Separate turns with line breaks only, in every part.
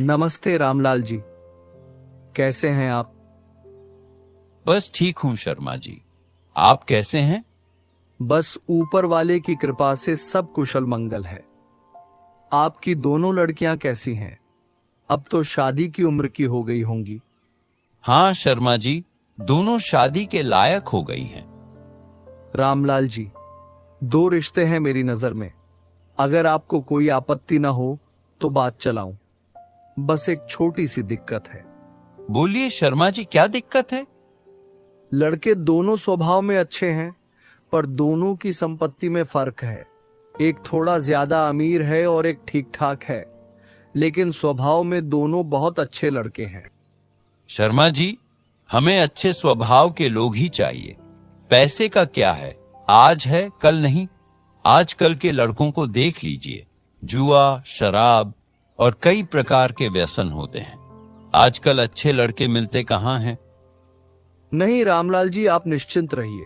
नमस्ते रामलाल जी, कैसे हैं आप?
बस ठीक हूं शर्मा जी, आप कैसे हैं?
बस ऊपर वाले की कृपा से सब कुशल मंगल है। आपकी दोनों लड़कियां कैसी हैं? अब तो शादी की उम्र की हो गई होंगी।
हाँ शर्मा जी, दोनों शादी के लायक हो गई हैं।
रामलाल जी, 2 रिश्ते हैं मेरी नजर में। अगर आपको कोई आपत्ति ना हो तो बात चलाऊं। बस एक छोटी सी दिक्कत है।
बोलिए शर्मा जी, क्या दिक्कत है?
लड़के दोनों स्वभाव में अच्छे हैं, पर दोनों की संपत्ति में फर्क है। एक थोड़ा ज्यादा अमीर है और एक ठीक ठाक है, लेकिन स्वभाव में दोनों बहुत अच्छे लड़के हैं।
शर्मा जी, हमें अच्छे स्वभाव के लोग ही चाहिए। पैसे का क्या है, आज है कल नहीं। आजकल के लड़कों को देख लीजिए, जुआ, शराब और कई प्रकार के व्यसन होते हैं। आजकल अच्छे लड़के मिलते कहाँ हैं?
नहीं रामलाल जी, आप निश्चिंत रहिए।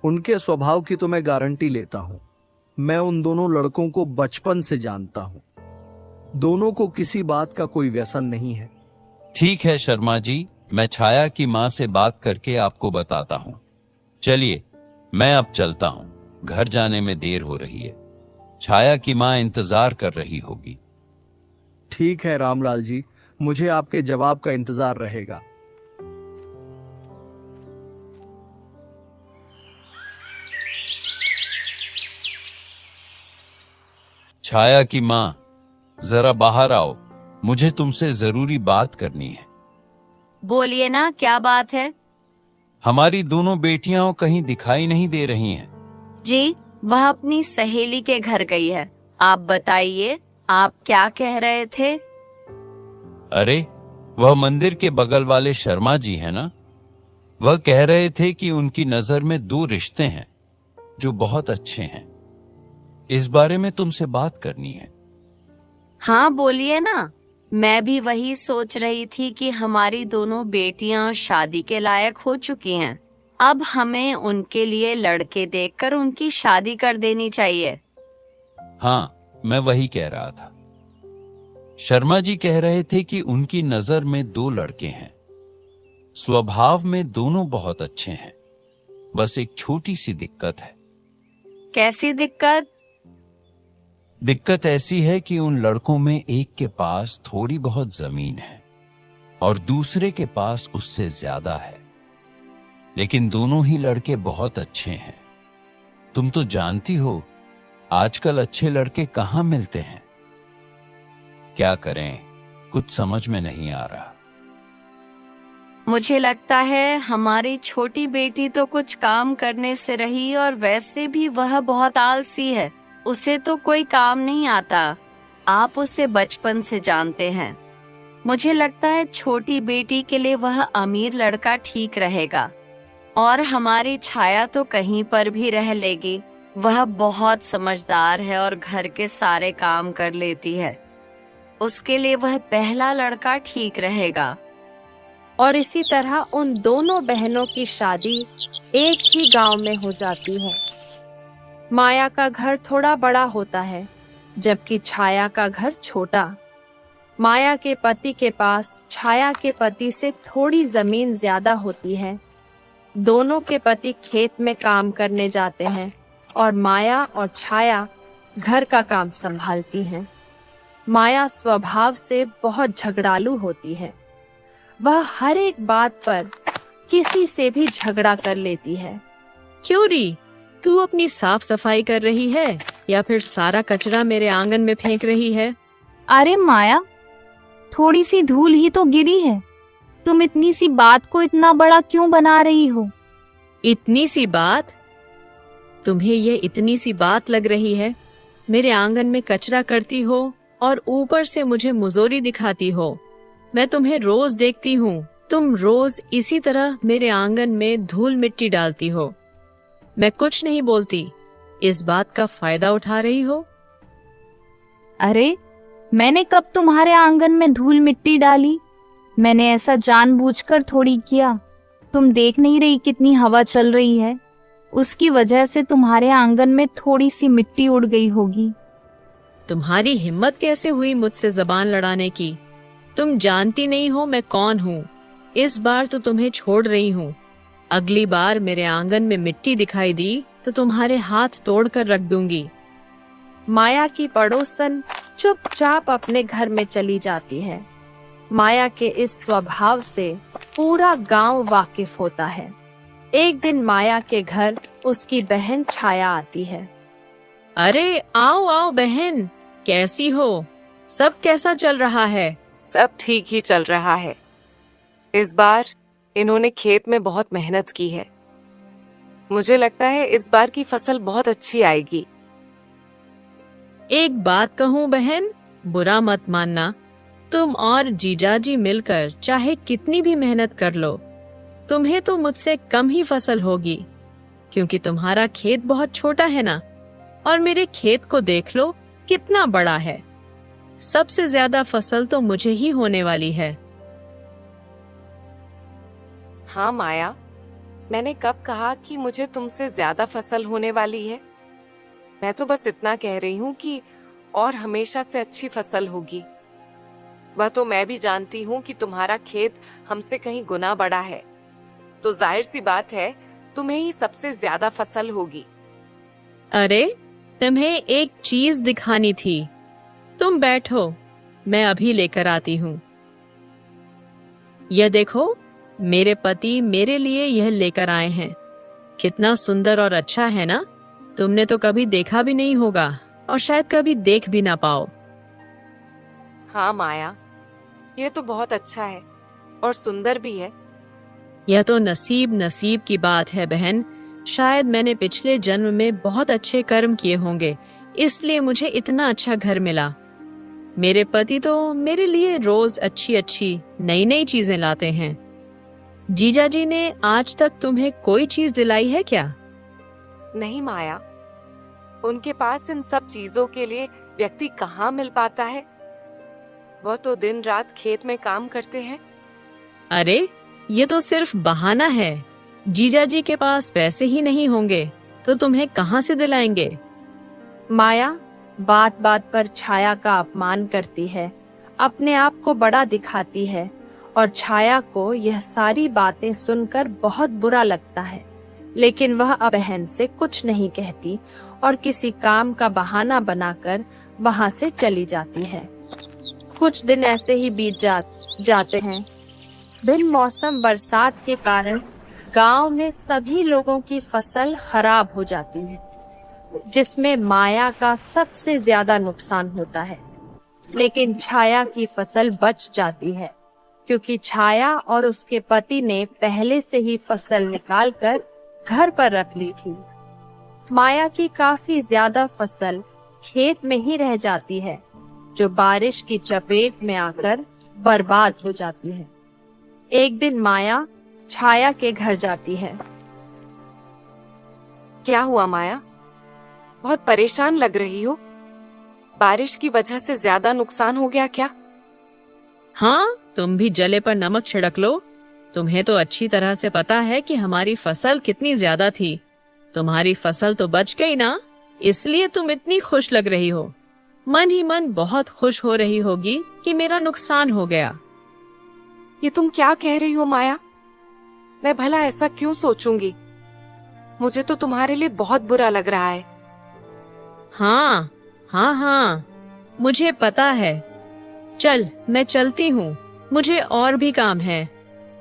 उनके स्वभाव की तो मैं गारंटी लेता हूं। मैं उन दोनों लड़कों को बचपन से जानता हूं। दोनों को किसी बात का कोई व्यसन नहीं है।
ठीक है शर्मा जी, मैं छाया की माँ से बात करके आपको बताता हूँ। चलिए, मैं अब चलता हूँ, घर जाने में देर हो रही है। छाया की माँ इंतजार कर रही होगी।
ठीक है रामलाल जी, मुझे आपके जवाब का इंतजार रहेगा।
छाया की माँ, जरा बाहर आओ, मुझे तुमसे जरूरी बात करनी है।
बोलिए ना, क्या बात है?
हमारी दोनों बेटियां कहीं दिखाई नहीं दे रही हैं।
जी, वह अपनी सहेली के घर गई है। आप बताइए, आप क्या कह रहे थे?
अरे, वह मंदिर के बगल वाले शर्मा जी हैं ना? वह कह रहे थे कि उनकी नजर में 2 रिश्ते हैं जो बहुत अच्छे हैं। इस बारे में तुमसे बात करनी है।
हाँ बोलिए ना, मैं भी वही सोच रही थी कि हमारी दोनों बेटियां शादी के लायक हो चुकी हैं। अब हमें उनके लिए लड़के देखकर उनकी शादी कर देनी चाहिए।
हाँ, मैं वही कह रहा था। शर्मा जी कह रहे थे कि उनकी नजर में 2 लड़के हैं। स्वभाव में दोनों बहुत अच्छे हैं, बस एक छोटी सी दिक्कत है।
कैसी दिक्कत?
दिक्कत ऐसी है कि उन लड़कों में एक के पास थोड़ी बहुत जमीन है और दूसरे के पास उससे ज्यादा है, लेकिन दोनों ही लड़के बहुत अच्छे हैं। तुम तो जानती हो, आजकल अच्छे लड़के कहाँ मिलते हैं। क्या करें, कुछ समझ में नहीं आ रहा।
मुझे लगता है हमारी छोटी बेटी तो कुछ काम करने से रही, और वैसे भी वह बहुत आलसी है। उसे तो कोई काम नहीं आता। आप उसे बचपन से जानते हैं। मुझे लगता है छोटी बेटी के लिए वह अमीर लड़का ठीक रहेगा, और हमारी छाया तो कहीं पर भी रह लेगी। वह बहुत समझदार है और घर के सारे काम कर लेती है। उसके लिए वह पहला लड़का ठीक रहेगा।
और इसी तरह उन दोनों बहनों की शादी एक ही गांव में हो जाती है। माया का घर थोड़ा बड़ा होता है, जबकि छाया का घर छोटा। माया के पति के पास छाया के पति से थोड़ी जमीन ज्यादा होती है। दोनों के पति खेत में काम करने जाते हैं और माया और छाया घर का काम संभालती हैं। माया स्वभाव से बहुत झगड़ालू होती है। वह हर एक बात पर किसी से भी झगड़ा कर लेती है।
क्यों री, तू अपनी साफ सफाई कर रही है या फिर सारा कचरा मेरे आंगन में फेंक रही है?
अरे माया, थोड़ी सी धूल ही तो गिरी है। तुम इतनी सी बात को इतना बड़ा क्यों बना रही हो?
इतनी सी बात? तुम्हें ये इतनी सी बात लग रही है? मेरे आंगन में कचरा करती हो और ऊपर से मुझे मुजोरी दिखाती हो। मैं तुम्हें रोज देखती हूँ, तुम रोज इसी तरह मेरे आंगन में धूल मिट्टी डालती हो। मैं कुछ नहीं बोलती, इस बात का फायदा उठा रही हो।
अरे, मैंने कब तुम्हारे आंगन में धूल मिट्टी डाली? मैंने ऐसा जानबूझकर थोड़ी किया। तुम देख नहीं रही कितनी हवा चल रही है? उसकी वजह से तुम्हारे आंगन में थोड़ी सी मिट्टी उड़ गई होगी।
तुम्हारी हिम्मत कैसे हुई मुझसे जबान लड़ाने की? तुम जानती नहीं हो मैं कौन हूँ। इस बार तो तुम्हें छोड़ रही हूँ। अगली बार मेरे आंगन में मिट्टी दिखाई दी तो तुम्हारे हाथ तोड़कर रख दूंगी।
माया की पड़ोसन चुपचाप अपने घर में चली जाती है। माया के इस स्वभाव से पूरा गांव वाकिफ होता है। एक दिन माया के घर उसकी बहन छाया आती है।
अरे आओ आओ बहन, कैसी हो? सब कैसा चल रहा है?
सब ठीक ही चल रहा है। इस बार इन्होंने खेत में बहुत मेहनत की है। मुझे लगता है इस बार की फसल बहुत अच्छी आएगी।
एक बात कहूँ बहन, बुरा मत मानना। तुम और जीजाजी मिलकर चाहे कितनी भी मेहनत कर लो, तुम्हें तो मुझसे कम ही फसल होगी, क्योंकि तुम्हारा खेत बहुत छोटा है ना। और मेरे खेत को देख लो कितना बड़ा है। सबसे ज्यादा फसल तो मुझे ही होने वाली है।
हाँ माया, मैंने कब कहा कि मुझे तुमसे ज्यादा फसल होने वाली है? मैं तो बस इतना कह रही हूँ कि और हमेशा से अच्छी फसल होगी। वह तो मैं भी जानती हूँ कि तुम्हारा खेत हमसे कहीं गुना बड़ा है, तो जाहिर सी बात है तुम्हें ही सबसे ज्यादा फसल होगी।
अरे तुम्हें एक चीज दिखानी थी। तुम बैठो, मैं अभी लेकर आती हूँ। यह देखो, मेरे पति मेरे लिए यह लेकर आए हैं। कितना सुंदर और अच्छा है ना? तुमने तो कभी देखा भी नहीं होगा और शायद कभी देख भी ना पाओ।
हाँ माया, ये तो बहुत अच्छा है और सुंदर भी है।
यह तो नसीब की बात है बहन। शायद मैंने पिछले जन्म में बहुत अच्छे कर्म किए होंगे, इसलिए मुझे इतना अच्छा घर मिला। मेरे पति तो मेरे लिए रोज अच्छी अच्छी नई नई चीजें लाते हैं। जीजाजी ने आज तक तुम्हें कोई चीज दिलाई है क्या?
नहीं माया, उनके पास इन सब चीजों के लिए व्यक्ति कहाँ मिल पाता है। वह तो दिन रात खेत में काम करते हैं।
अरे ये तो सिर्फ बहाना है। जीजाजी के पास पैसे ही नहीं होंगे तो तुम्हें कहाँ से दिलाएंगे?
माया बात बात पर छाया का अपमान करती है, अपने आप को बड़ा दिखाती है और छाया को यह सारी बातें सुनकर बहुत बुरा लगता है। लेकिन वह अब बहन से कुछ नहीं कहती और किसी काम का बहाना बनाकर वहां से चली जाती है। कुछ दिन ऐसे ही बीत जाते हैं। बिन मौसम बरसात के कारण गांव में सभी लोगों की फसल खराब हो जाती है, जिसमें माया का सबसे ज्यादा नुकसान होता है। लेकिन छाया की फसल बच जाती है, क्योंकि छाया और उसके पति ने पहले से ही फसल निकालकर घर पर रख ली थी। माया की काफी ज्यादा फसल खेत में ही रह जाती है, जो बारिश की चपेट में आकर बर्बाद हो जाती है। एक दिन माया छाया के घर जाती है।
क्या हुआ माया? बहुत परेशान लग रही हो। बारिश की वजह से ज्यादा नुकसान हो गया क्या?
हाँ, तुम भी जले पर नमक छिड़क लो। तुम्हें तो अच्छी तरह से पता है कि हमारी फसल कितनी ज्यादा थी। तुम्हारी फसल तो बच गई ना, इसलिए तुम इतनी खुश लग रही हो। मन ही मन बहुत खुश हो रही होगी कि मेरा नुकसान हो गया।
ये तुम क्या कह रही हो माया? मैं भला ऐसा क्यों सोचूंगी? मुझे तो तुम्हारे लिए बहुत बुरा लग रहा है।
हाँ, मुझे पता है। चल, मैं चलती हूँ, मुझे और भी काम है।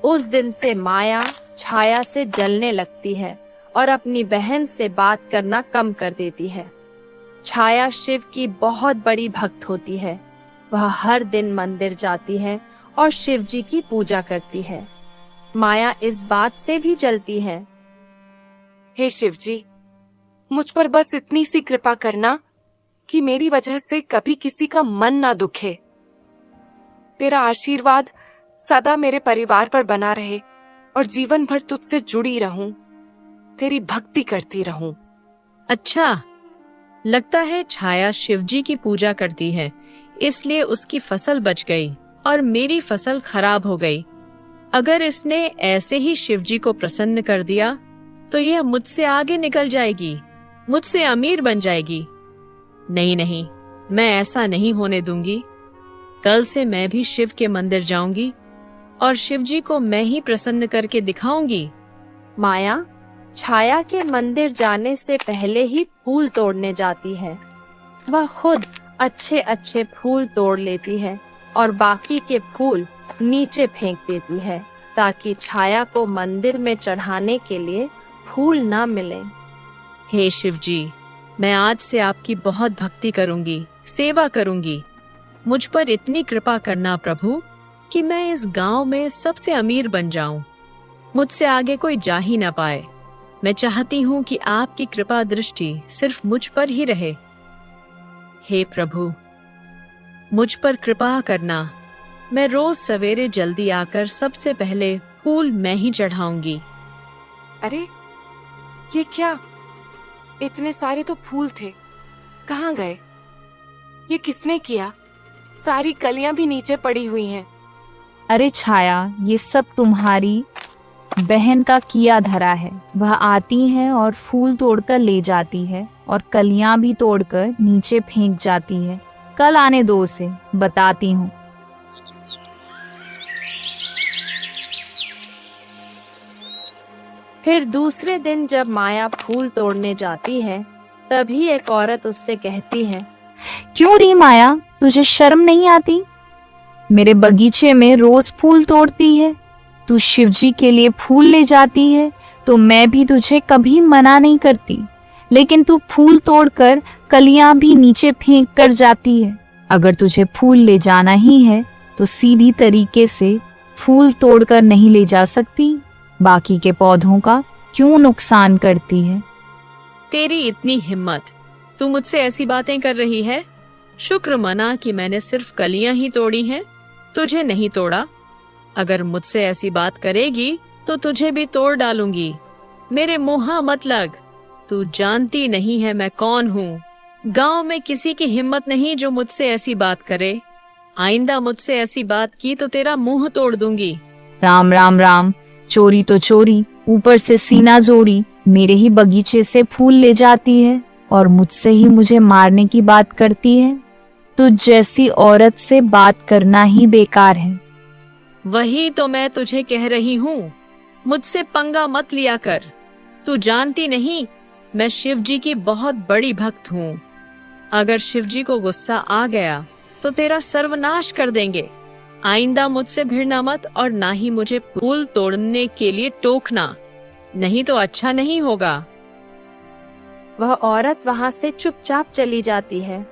उस दिन से माया छाया से जलने लगती है और अपनी बहन से बात करना कम कर देती है। छाया शिव की बहुत बड़ी भक्त होती है। वह हर दिन मंदिर जाती है और शिव जी की पूजा करती है। माया इस बात से भी जलती है।
हे शिव जी, मुझ पर बस इतनी सी कृपा करना कि मेरी वजह से कभी किसी का मन ना दुखे। तेरा आशीर्वाद सदा मेरे परिवार पर बना रहे और जीवन भर तुझसे जुड़ी रहूं, तेरी भक्ति करती रहूं।
अच्छा, लगता है छाया शिवजी की पूजा करती है, इसलिए उसकी फसल बच गई और मेरी फसल खराब हो गई। अगर इसने ऐसे ही शिवजी को प्रसन्न कर दिया तो यह मुझसे आगे निकल जाएगी, मुझसे अमीर बन जाएगी। नहीं, मैं ऐसा नहीं होने दूंगी। कल से मैं भी शिव के मंदिर जाऊंगी और शिव जी को मैं ही प्रसन्न करके दिखाऊंगी।
माया छाया के मंदिर जाने से पहले ही फूल तोड़ने जाती है। वह खुद अच्छे अच्छे फूल तोड़ लेती है और बाकी के फूल नीचे फेंक देती है ताकि छाया को मंदिर में चढ़ाने के लिए फूल न मिले।
हे शिव जी, मैं आज से आपकी बहुत भक्ति करूंगी, सेवा करूंगी। मुझ पर इतनी कृपा करना प्रभु कि मैं इस गांव में सबसे अमीर बन जाऊं। मुझसे आगे कोई जा ही ना पाए। मैं चाहती हूँ कि आपकी कृपा दृष्टि सिर्फ मुझ पर ही रहे। हे प्रभु, मुझ पर कृपा करना। मैं रोज सवेरे जल्दी आकर सबसे पहले फूल मैं ही चढ़ाऊंगी।
अरे ये क्या, इतने सारे तो फूल थे, कहाँ गए? ये किसने किया? सारी कलियां भी नीचे पड़ी हुई हैं।
अरे छाया, ये सब तुम्हारी बहन का किया धरा है। वह आती है और फूल तोड़कर ले जाती है और कलियां भी तोड़कर नीचे फेंक जाती है। कल आने दो उसे, बताती हूँ।
फिर दूसरे दिन जब माया फूल तोड़ने जाती है, तभी एक औरत उससे कहती है,
क्यों री माया, तुझे शर्म नहीं आती? मेरे बगीचे में रोज फूल तोड़ती है। तू शिवजी के लिए फूल ले जाती है तो मैं भी तुझे कभी मना नहीं करती, लेकिन तू फूल तोड़कर कलियां भी नीचे फेंक कर जाती है। अगर तुझे फूल ले जाना ही है तो सीधी तरीके से फूल तोड़कर नहीं ले जा सकती, बाकी के पौधों का क्यों नुकसान करती है?
तेरी इतनी हिम्मत, तू मुझसे ऐसी बातें कर रही है? शुक्र मना कि मैंने सिर्फ कलियां ही तोड़ी हैं, तुझे नहीं तोड़ा। अगर मुझसे ऐसी बात करेगी तो तुझे भी तोड़ डालूंगी। मेरे मुंह मत लग, तू जानती नहीं है मैं कौन हूँ। गांव में किसी की हिम्मत नहीं जो मुझसे ऐसी बात करे। आइंदा मुझसे ऐसी बात की तो तेरा मुंह तोड़ दूंगी।
राम राम राम, चोरी तो चोरी, ऊपर से सीना जोरी। मेरे ही बगीचे से फूल ले जाती है और मुझसे ही मुझे मारने की बात करती है। तुझ जैसी औरत से बात करना ही बेकार है।
वही तो मैं तुझे कह रही हूँ, मुझसे पंगा मत लिया कर। तू जानती नहीं, मैं शिव जी की बहुत बड़ी भक्त हूँ। अगर शिव जी को गुस्सा आ गया तो तेरा सर्वनाश कर देंगे। आइंदा मुझसे भिड़ना मत और ना ही मुझे फूल तोड़ने के लिए टोकना, नहीं तो अच्छा नहीं होगा।
वह औरत वहां से चुपचाप चली जाती है।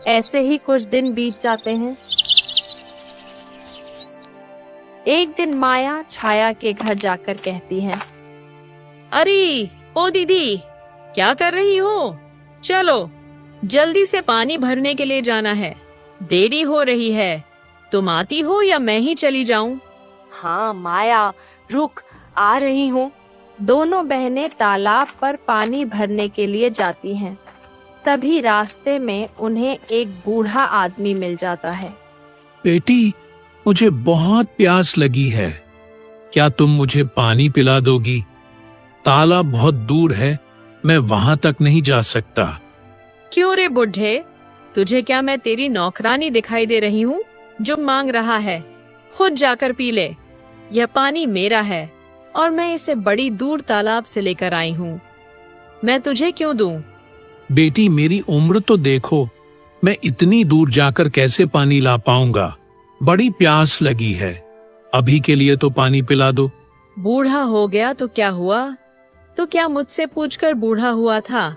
ऐसे ही कुछ दिन बीत जाते हैं। एक दिन माया छाया के घर जाकर कहती है,
अरे ओ दीदी, क्या कर रही हो? चलो जल्दी से पानी भरने के लिए जाना है, देरी हो रही है। तुम आती हो या मैं ही चली जाऊं?
हाँ माया, रुक, आ रही हूँ।
दोनों बहनें तालाब पर पानी भरने के लिए जाती हैं। तभी रास्ते में उन्हें एक बूढ़ा आदमी मिल जाता है।
बेटी, मुझे बहुत प्यास लगी है, क्या तुम मुझे पानी पिला दोगी? तालाब बहुत दूर है, मैं वहां तक नहीं जा सकता।
क्यों रे बुढ़े, तुझे क्या मैं तेरी नौकरानी दिखाई दे रही हूँ जो मांग रहा है? खुद जाकर पी ले। यह पानी मेरा है और मैं इसे बड़ी दूर तालाब से लेकर आई हूँ। मैं तुझे क्यों दूं?
बेटी, मेरी उम्र तो देखो, मैं इतनी दूर जाकर कैसे पानी ला पाऊंगा? बड़ी प्यास लगी है, अभी के लिए तो पानी पिला दो।
बूढ़ा हो गया तो क्या हुआ? तो क्या मुझसे पूछकर बूढ़ा हुआ था?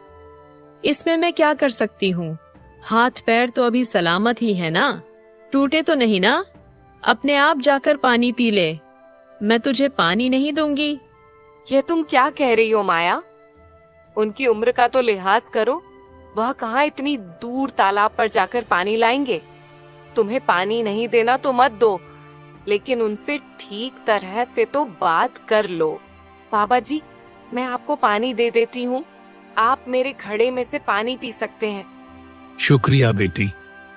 इसमें मैं क्या कर सकती हूँ? हाथ पैर तो अभी सलामत ही है ना, टूटे तो नहीं ना? अपने आप जाकर पानी पी ले, मैं तुझे पानी नहीं दूंगी।
ये तुम क्या कह रही हो माया? उनकी उम्र का तो लिहाज करो, वह कहाँ इतनी दूर तालाब पर जाकर पानी लाएंगे। तुम्हें पानी नहीं देना तो मत दो, लेकिन उनसे ठीक तरह से तो बात कर लो। बाबा जी, मैं आपको पानी दे देती हूँ, आप मेरे घड़े में से पानी पी सकते हैं।
शुक्रिया बेटी।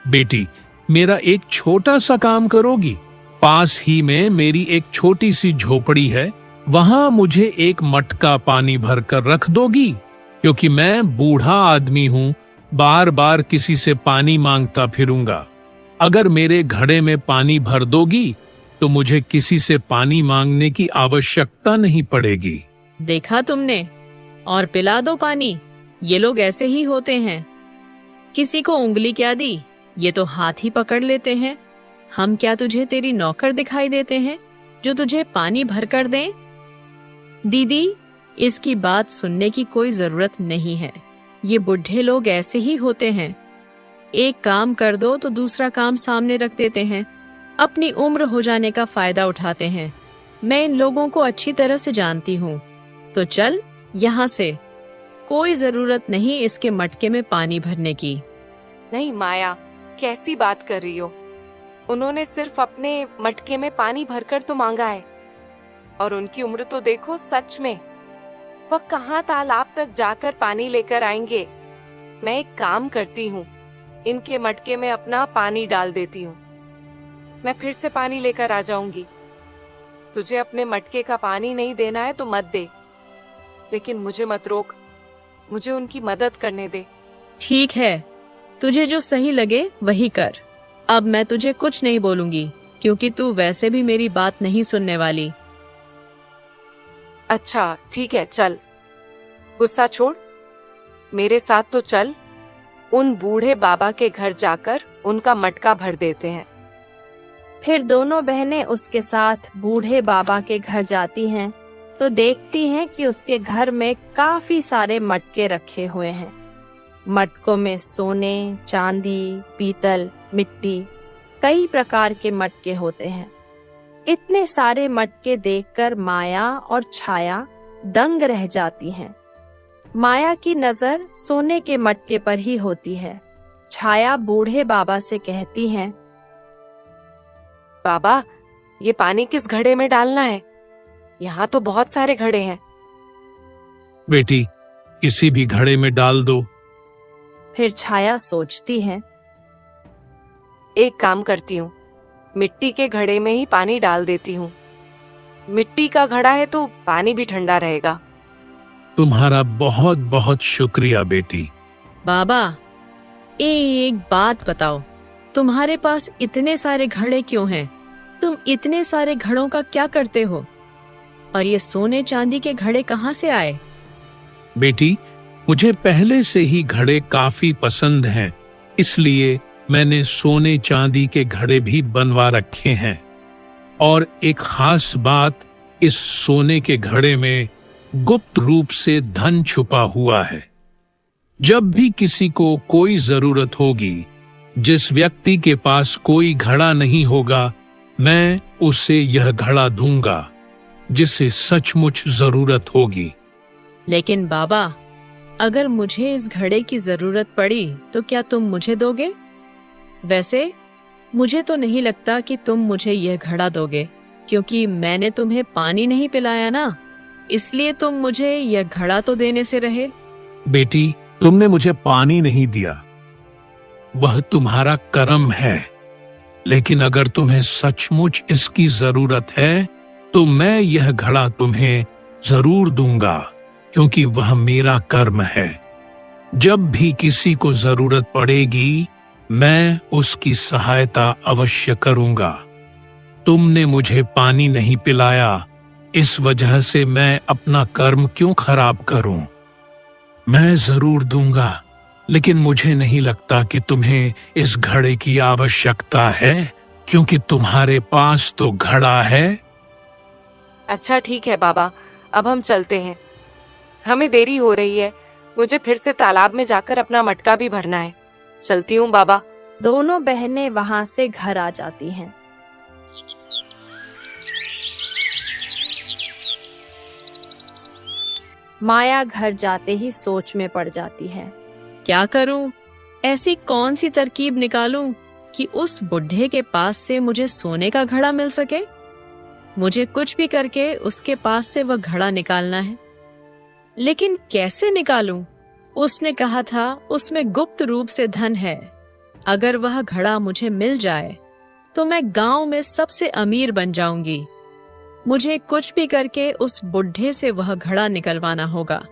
बेटी, मेरा एक छोटा सा काम करोगी? पास ही में मेरी एक छोटी सी झोपड़ी है, वहां मुझे एक मटका पानी भरकर रख दोगी? क्योंकि मैं बूढ़ा आदमी हूँ, बार बार किसी से पानी मांगता फिरूंगा। अगर मेरे घड़े में पानी भर दोगी तो मुझे किसी से पानी मांगने की आवश्यकता नहीं पड़ेगी।
देखा तुमने? और पिला दो पानी। ये लोग ऐसे ही होते हैं। किसी को उंगली क्या दी, ये तो हाथ ही पकड़ लेते हैं। हम क्या तुझे तेरी नौकर दिखाई देते हैं जो तुझे पानी भर कर दें? दीदी, इसकी बात सुनने की कोई जरूरत नहीं है। ये बुढ़े लोग ऐसे ही होते हैं। एक काम कर दो तो दूसरा काम सामने रख देते हैं। अपनी उम्र हो जाने का फायदा उठाते हैं। मैं इन लोगों को अच्छी तरह से जानती हूँ। तो चल यहाँ से। कोई जरूरत नहीं इसके मटके में पानी भरने की।
नहीं माया, कैसी बात कर रही हो? उन्होंने सिर्फ अपने मटके में पानी भरकर तो मांगा है, और उनकी उम्र तो देखो। सच में वह कहाँ तालाब तक जाकर पानी लेकर आएंगे? मैं एक काम करती हूँ, इनके मटके में अपना पानी डाल देती हूँ। मैं फिर से पानी लेकर आ जाऊंगी। तुझे अपने मटके का पानी नहीं देना है तो मत दे, लेकिन मुझे मत रोक। मुझे उनकी मदद करने दे।
ठीक है, तुझे जो सही लगे वही कर। अब मैं तुझे कुछ नहीं बोलूंगी, क्योंकि तू वैसे भी मेरी बात नहीं सुनने वाली।
अच्छा ठीक है, चल। गुस्सा छोड़, मेरे साथ तो चल। उन बूढ़े बाबा के घर जाकर उनका मटका भर देते हैं।
फिर दोनों बहनें उसके साथ बूढ़े बाबा के घर जाती हैं तो देखती हैं कि उसके घर में काफी सारे मटके रखे हुए हैं। मटकों में सोने, चांदी, पीतल, मिट्टी, कई प्रकार के मटके होते हैं। इतने सारे मटके देखकर माया और छाया दंग रह जाती हैं। माया की नजर सोने के मटके पर ही होती है। छाया बूढ़े बाबा से कहती है,
बाबा, ये पानी किस घड़े में डालना है? यहाँ तो बहुत सारे घड़े हैं।
बेटी, किसी भी घड़े में डाल दो।
फिर छाया सोचती है,
एक काम करती हूँ, मिट्टी के घड़े में ही पानी डाल देती हूँ। मिट्टी का घड़ा है तो पानी भी ठंडा रहेगा।
तुम्हारा बहुत बहुत शुक्रिया बेटी।
बाबा, एक बात बताओ, तुम्हारे पास इतने सारे घड़े क्यों हैं? तुम इतने सारे घड़ों का क्या करते हो? और ये सोने चांदी के घड़े कहाँ से आए?
बेटी, मुझे पहले से ही घड़े काफी पसंद हैं, इसलिए मैंने सोने चांदी के घड़े भी बनवा रखे हैं। और एक खास बात, इस सोने के घड़े में गुप्त रूप से धन छुपा हुआ है। जब भी किसी को कोई जरूरत होगी, जिस व्यक्ति के पास कोई घड़ा नहीं होगा, मैं उसे यह घड़ा दूंगा जिसे सचमुच जरूरत होगी।
लेकिन बाबा, अगर मुझे इस घड़े की जरूरत पड़ी तो क्या तुम मुझे दोगे? वैसे मुझे तो नहीं लगता कि तुम मुझे यह घड़ा दोगे, क्योंकि मैंने तुम्हें पानी नहीं पिलाया ना, इसलिए तुम मुझे यह घड़ा तो देने से रहे।
बेटी, तुमने मुझे पानी नहीं दिया, वह तुम्हारा कर्म है। लेकिन अगर तुम्हें सचमुच इसकी जरूरत है तो मैं यह घड़ा तुम्हें जरूर दूंगा, क्योंकि वह मेरा कर्म है। जब भी किसी को जरूरत पड़ेगी, मैं उसकी सहायता अवश्य करूंगा। तुमने मुझे पानी नहीं पिलाया, इस वजह से मैं अपना कर्म क्यों खराब करूं? मैं जरूर दूंगा, लेकिन मुझे नहीं लगता कि तुम्हें इस घड़े की आवश्यकता है, क्योंकि तुम्हारे पास तो घड़ा है।
अच्छा ठीक है बाबा, अब हम चलते हैं। हमें देरी हो रही है। मुझे फिर से तालाब में जाकर अपना मटका भी भरना है। चलती हूँ बाबा।
दोनों बहनें वहां से घर आ जाती हैं। माया घर जाते ही सोच में पड़ जाती है।
क्या करूं? ऐसी कौन सी तरकीब निकालूं कि उस बुढ़े के पास से मुझे सोने का घड़ा मिल सके? मुझे कुछ भी करके उसके पास से वह घड़ा निकालना है, लेकिन कैसे निकालूं? उसने कहा था उसमें गुप्त रूप से धन है। अगर वह घड़ा मुझे मिल जाए तो मैं गांव में सबसे अमीर बन जाऊंगी। मुझे कुछ भी करके उस बुढ़े से वह घड़ा निकलवाना होगा।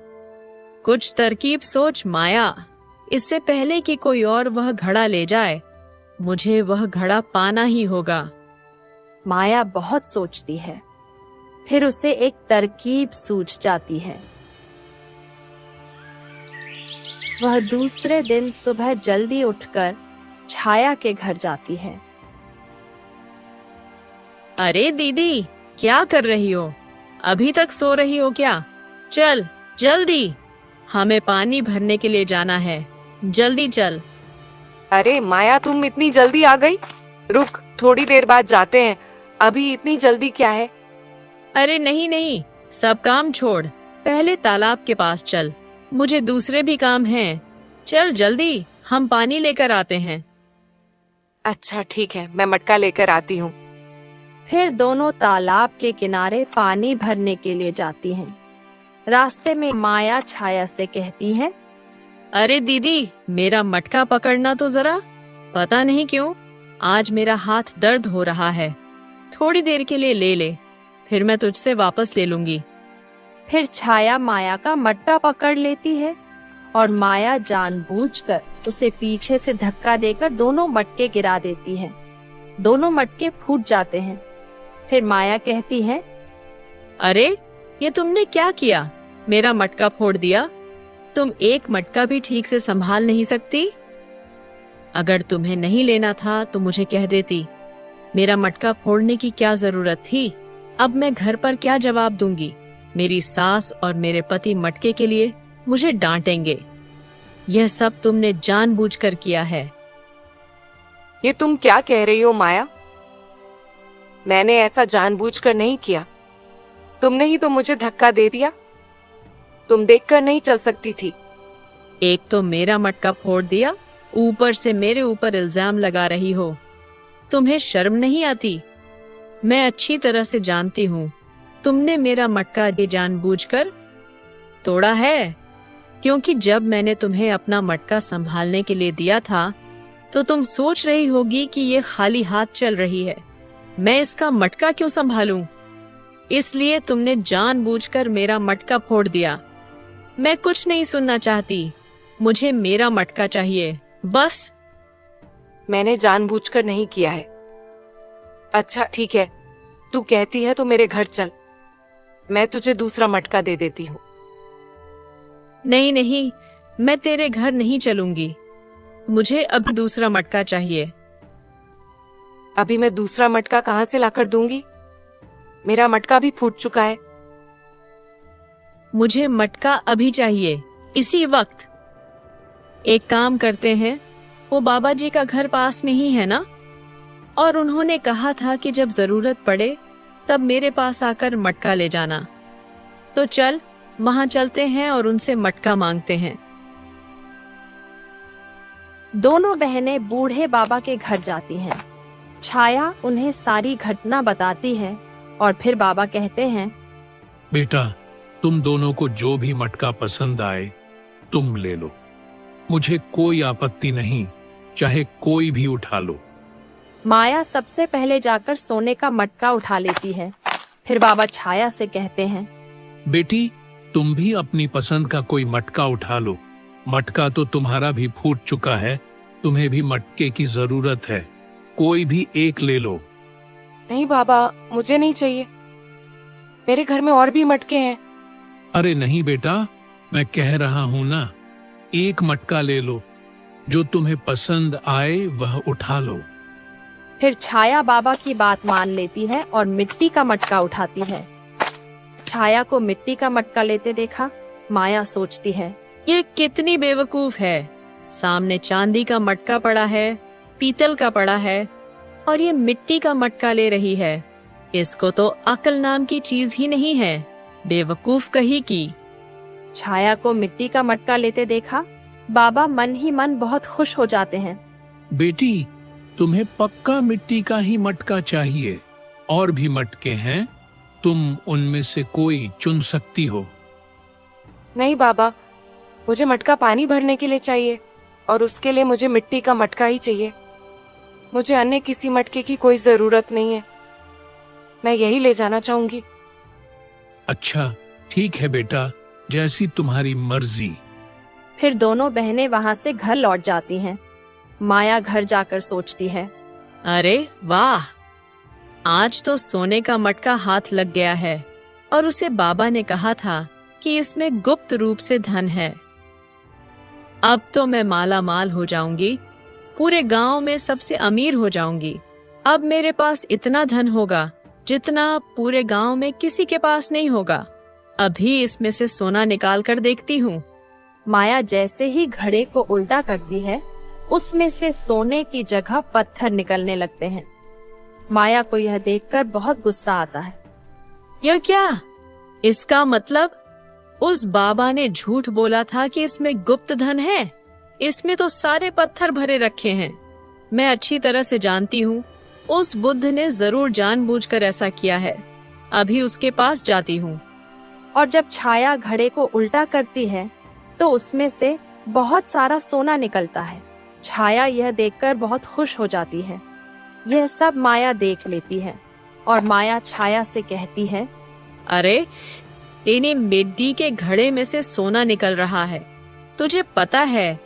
कुछ तरकीब सोच माया, इससे पहले कि कोई और वह घड़ा ले जाए। मुझे वह घड़ा पाना ही होगा।
माया बहुत सोचती है, फिर उसे एक तरकीब सूझ जाती है। वह दूसरे दिन सुबह जल्दी उठकर छाया के घर जाती है।
अरे दीदी, क्या कर रही हो? अभी तक सो रही हो क्या? चल जल्दी, हमें पानी भरने के लिए जाना है, जल्दी चल।
अरे माया, तुम इतनी जल्दी आ गई? रुक, थोड़ी देर बाद जाते हैं, अभी इतनी जल्दी क्या है?
अरे नहीं नहीं, सब काम छोड़, पहले तालाब के पास चल, मुझे दूसरे भी काम हैं। चल जल्दी, हम पानी लेकर आते हैं।
अच्छा ठीक है, मैं मटका लेकर आती हूँ।
फिर दोनों तालाब के किनारे पानी भरने के लिए जाती हैं। रास्ते में माया छाया से कहती है,
अरे दीदी, मेरा मटका पकड़ना तो जरा। पता नहीं क्यों आज मेरा हाथ दर्द हो रहा है, थोड़ी देर के लिए ले ले, फिर मैं तुझसे वापस ले लूंगी।
फिर छाया माया का मटका पकड़ लेती है और माया जानबूझकर उसे पीछे से धक्का देकर दोनों मटके गिरा देती है। दोनों मटके फूट जाते हैं। फिर माया कहती है,
अरे ये तुमने क्या किया? मेरा मटका फोड़ दिया। तुम एक मटका भी ठीक से संभाल नहीं सकती? अगर तुम्हें नहीं लेना था तो मुझे कह देती। मेरा मटका फोड़ने की क्या जरूरत थी? अब मैं घर पर क्या जवाब दूंगी? मेरी सास और मेरे पति मटके के लिए मुझे डांटेंगे। यह सब तुमने जानबूझकर किया है।
ये तुम क्या कह रही हो माया? मैंने ऐसा जानबूझकर नहीं किया, तुमने ही तो मुझे धक्का दे दिया। तुम देखकर नहीं चल सकती थी?
एक तो मेरा मटका फोड़ दिया, ऊपर से मेरे ऊपर इल्जाम लगा रही हो। तुम्हें शर्म नहीं आती? मैं अच्छी तरह से जानती हूँ तुमने मेरा मटका जानबूझकर तोड़ा है, क्योंकि जब मैंने तुम्हें अपना मटका संभालने के लिए दिया था तो तुम सोच रही होगी कि ये खाली हाथ चल रही है, मैं इसका मटका क्यों संभालूं? इसलिए तुमने जानबूझकर मेरा मटका फोड़ दिया। मैं कुछ नहीं सुनना चाहती, मुझे मेरा मटका चाहिए, बस।
मैंने जानबूझकर नहीं किया है। अच्छा ठीक है, तू कहती है तो मेरे घर चल, मैं तुझे दूसरा मटका दे देती हूँ।
नहीं नहीं, मैं तेरे घर नहीं चलूंगी, मुझे अब दूसरा मटका चाहिए।
अभी मैं दूसरा मटका कहाँ से लाकर दूंगी? मेरा मटका भी फूट चुका है।
मुझे मटका अभी चाहिए, इसी वक्त। एक काम करते हैं, वो बाबा जी का घर पास में ही है ना, और उन्होंने कहा था कि जब जरूरत पड़े तब मेरे पास आकर मटका ले जाना। तो चल वहां चलते हैं और उनसे मटका मांगते हैं।
दोनों बहनें बूढ़े बाबा के घर जाती हैं। छाया उन्हें सारी घटना बताती है और फिर बाबा कहते हैं,
बेटा, तुम दोनों को जो भी मटका पसंद आए तुम ले लो, मुझे कोई आपत्ति नहीं, चाहे कोई भी उठा लो।
माया सबसे पहले जाकर सोने का मटका उठा लेती है। फिर बाबा छाया से कहते हैं,
बेटी, तुम भी अपनी पसंद का कोई मटका उठा लो। मटका तो तुम्हारा भी फूट चुका है, तुम्हें भी मटके की जरूरत है, कोई भी एक ले लो।
नहीं बाबा, मुझे नहीं चाहिए, मेरे घर में और भी मटके हैं।
अरे नहीं बेटा, मैं कह रहा हूं ना, एक मटका ले लो, जो तुम्हें पसंद आए वह उठा लो।
फिर छाया बाबा की बात मान लेती है और मिट्टी का मटका उठाती है। छाया को मिट्टी का मटका लेते देखा माया सोचती है,
ये कितनी बेवकूफ है। सामने चांदी का मटका पड़ा है, पीतल का पड़ा है, और ये मिट्टी का मटका ले रही है। इसको तो अक्ल नाम की चीज ही नहीं है, बेवकूफ कही की।
छाया को मिट्टी का मटका लेते देखा बाबा मन ही मन बहुत खुश हो जाते हैं।
बेटी, तुम्हें पक्का मिट्टी का ही मटका चाहिए, और भी मटके हैं, तुम उनमें से कोई चुन सकती हो।
नहीं बाबा, मुझे मटका पानी भरने के लिए चाहिए, और उसके लिए मुझे मिट्टी का मटका ही चाहिए। मुझे अन्य किसी मटके की कोई जरूरत नहीं है, मैं यही ले जाना चाहूंगी।
अच्छा ठीक है बेटा, जैसी तुम्हारी मर्जी।
फिर दोनों बहनें वहां से घर लौट जाती हैं। माया घर जाकर सोचती है,
अरे वाह, आज तो सोने का मटका हाथ लग गया है और उसे बाबा ने कहा था कि इसमें गुप्त रूप से धन है। अब तो मैं माला माल हो जाऊंगी, पूरे गांव में सबसे अमीर हो जाऊंगी। अब मेरे पास इतना धन होगा जितना पूरे गांव में किसी के पास नहीं होगा। अभी इसमें से सोना निकाल कर देखती हूँ।
माया जैसे ही घड़े को उल्टा करती है, उसमें से सोने की जगह पत्थर निकलने लगते हैं। माया को यह देखकर बहुत गुस्सा आता है।
यह क्या? इसका मतलब उस बाबा ने झूठ बोला था कि इसमें गुप्त धन है। इसमें तो सारे पत्थर भरे रखे हैं। मैं अच्छी तरह से जानती हूँ, उस बुद्ध ने जरूर जानबूझकर ऐसा किया है। अभी उसके पास जाती हूँ।
और जब छाया घड़े को उल्टा करती है तो उसमें से बहुत सारा सोना निकलता है। छाया यह देखकर बहुत खुश हो जाती है। यह सब माया देख लेती है और माया छाया से कहती है,
अरे, तेरी मिट्टी के घड़े में से सोना निकल रहा है। तुझे पता है,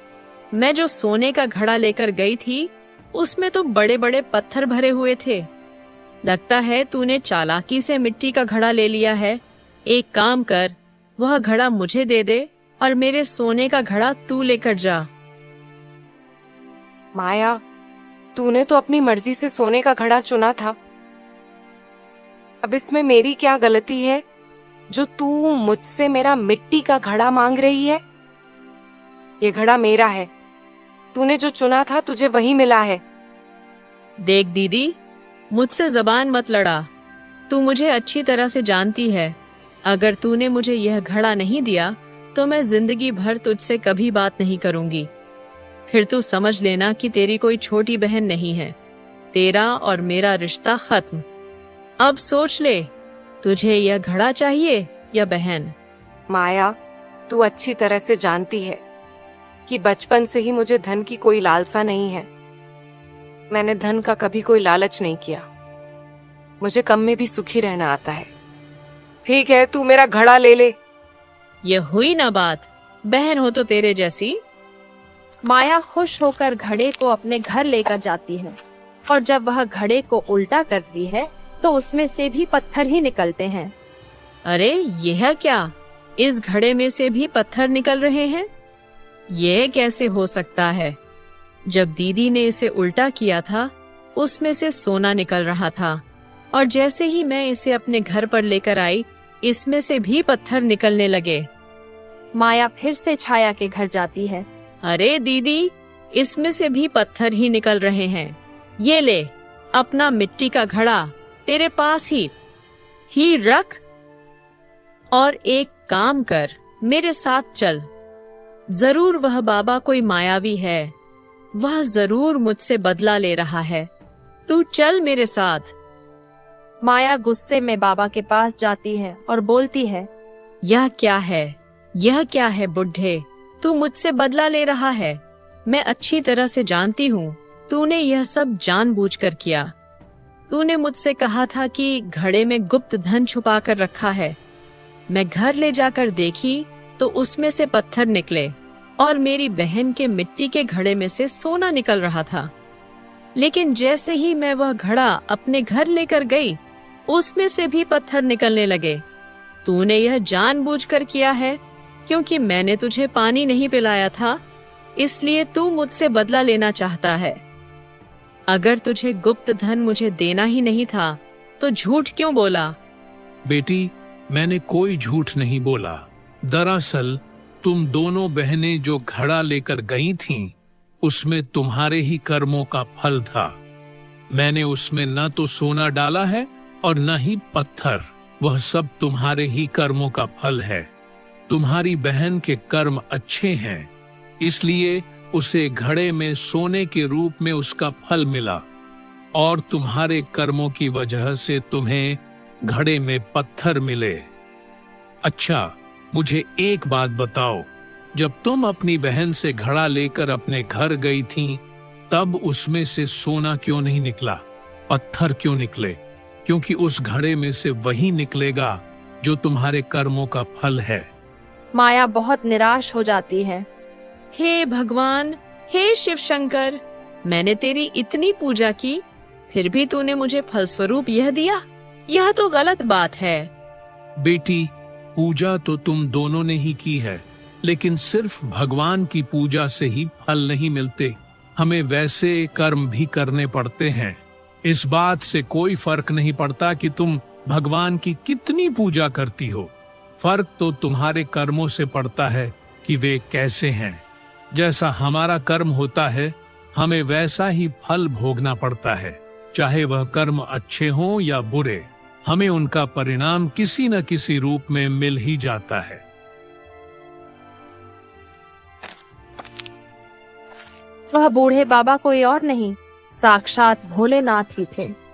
मैं जो सोने का घड़ा लेकर गई थी उसमें तो बड़े बड़े पत्थर भरे हुए थे। लगता है तूने चालाकी से मिट्टी का घड़ा ले लिया है। एक काम कर, वह घड़ा मुझे दे दे और मेरे सोने का घड़ा तू लेकर जा।
माया, तूने तो अपनी मर्जी से सोने का घड़ा चुना था। अब इसमें मेरी क्या गलती है जो तू मुझसे मेरा मिट्टी का घड़ा मांग रही है? ये घड़ा मेरा है। तूने जो चुना था तुझे वही मिला है।
देख दीदी, मुझसे जबान मत लड़ा। तू मुझे अच्छी तरह से जानती है। अगर तूने मुझे यह घड़ा नहीं दिया तो मैं जिंदगी भर तुझसे कभी बात नहीं करूंगी। फिर तू समझ लेना कि तेरी कोई छोटी बहन नहीं है। तेरा और मेरा रिश्ता खत्म। अब सोच ले, तुझे यह घड़ा चाहिए या बहन?
माया, तू अच्छी तरह से जानती है कि बचपन से ही मुझे धन की कोई लालसा नहीं है। मैंने धन का कभी कोई लालच नहीं किया। मुझे कम में भी सुखी रहना आता है। ठीक है, तू मेरा घड़ा ले ले।
यह हुई ना बात, बहन हो तो तेरे जैसी।
माया खुश होकर घड़े को अपने घर लेकर जाती है और जब वह घड़े को उल्टा करती है तो उसमें से भी पत्थर ही निकलते हैं।
अरे, यह क्या? इस घड़े में से भी पत्थर निकल रहे हैं? यह कैसे हो सकता है? जब दीदी ने इसे उल्टा किया था उसमें से सोना निकल रहा था और जैसे ही मैं इसे अपने घर पर लेकर आई, इसमें से भी पत्थर निकलने लगे।
माया फिर से छाया के घर जाती है।
अरे दीदी, इसमें से भी पत्थर ही निकल रहे हैं। ये ले, अपना मिट्टी का घड़ा तेरे पास ही रख और एक काम कर, मेरे साथ चल। जरूर वह बाबा कोई मायावी है। वह जरूर मुझसे बदला ले रहा है। तू चल मेरे साथ।
माया गुस्से में बाबा के पास जाती है और बोलती है,
यह क्या है? यह क्या है बुढ़े? तू मुझसे बदला ले रहा है। मैं अच्छी तरह से जानती हूँ तूने यह सब जानबूझकर किया। तूने मुझसे कहा था कि घड़े में गुप्त धन छुपा कर रखा है। मैं घर ले जाकर देखी तो उसमें से पत्थर निकले और मेरी बहन के मिट्टी के घड़े में से सोना निकल रहा था। लेकिन जैसे ही मैं वह घड़ा अपने घर लेकर गई, उसमें से भी पत्थर निकलने लगे। तूने यह जानबूझकर किया है क्योंकि मैंने तुझे पानी नहीं पिलाया था, इसलिए तू मुझसे बदला लेना चाहता है। अगर तुझे गुप्त धन मुझे देना ही नहीं था तो झूठ क्यों बोला?
बेटी, मैंने कोई झूठ नहीं बोला। दरअसल तुम दोनों बहनें जो घड़ा लेकर गई थीं, उसमें तुम्हारे ही कर्मों का फल था। मैंने उसमें न तो सोना डाला है और न ही पत्थर। वह सब तुम्हारे ही कर्मों का फल है। तुम्हारी बहन के कर्म अच्छे हैं, इसलिए उसे घड़े में सोने के रूप में उसका फल मिला और तुम्हारे कर्मों की वजह से तुम्हें घड़े में पत्थर मिले। अच्छा, मुझे एक बात बताओ, जब तुम अपनी बहन से घड़ा लेकर अपने घर गई थीं, तब उसमें से सोना क्यों नहीं निकला, पत्थर क्यों निकले? क्योंकि उस घड़े में से वही निकलेगा जो तुम्हारे कर्मों का फल है।
माया बहुत निराश हो जाती है।
हे भगवान, हे शिव शंकर, मैंने तेरी इतनी पूजा की, फिर भी तूने मुझे फलस्वरूप यह दिया। यह तो गलत बात है।
बेटी, पूजा तो तुम दोनों ने ही की है, लेकिन सिर्फ भगवान की पूजा से ही फल नहीं मिलते, हमें वैसे कर्म भी करने पड़ते हैं। इस बात से कोई फर्क नहीं पड़ता कि तुम भगवान की कितनी पूजा करती हो। फर्क तो तुम्हारे कर्मों से पड़ता है कि वे कैसे हैं। जैसा हमारा कर्म होता है, हमें वैसा ही फल भोगना पड़ता है, चाहे वह कर्म अच्छे हों या बुरे। हमें उनका परिणाम किसी न किसी रूप में मिल ही जाता है।
वह बूढ़े बाबा कोई और नहीं, साक्षात भोलेनाथ ही थे।